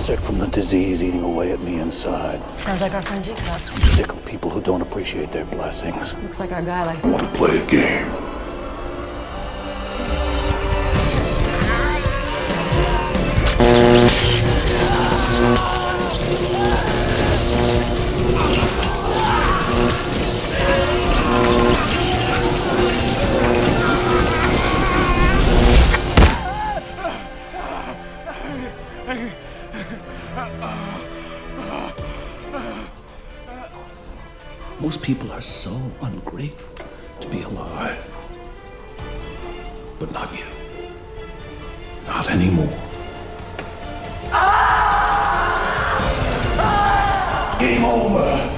sick from the disease eating away at me inside. Sounds like our friend Jigsaw. I'm sick of people who don't appreciate their blessings. Looks like our guy likes. I want to play a game. Most people are so ungrateful to be alive. But not you. Not anymore. Game over.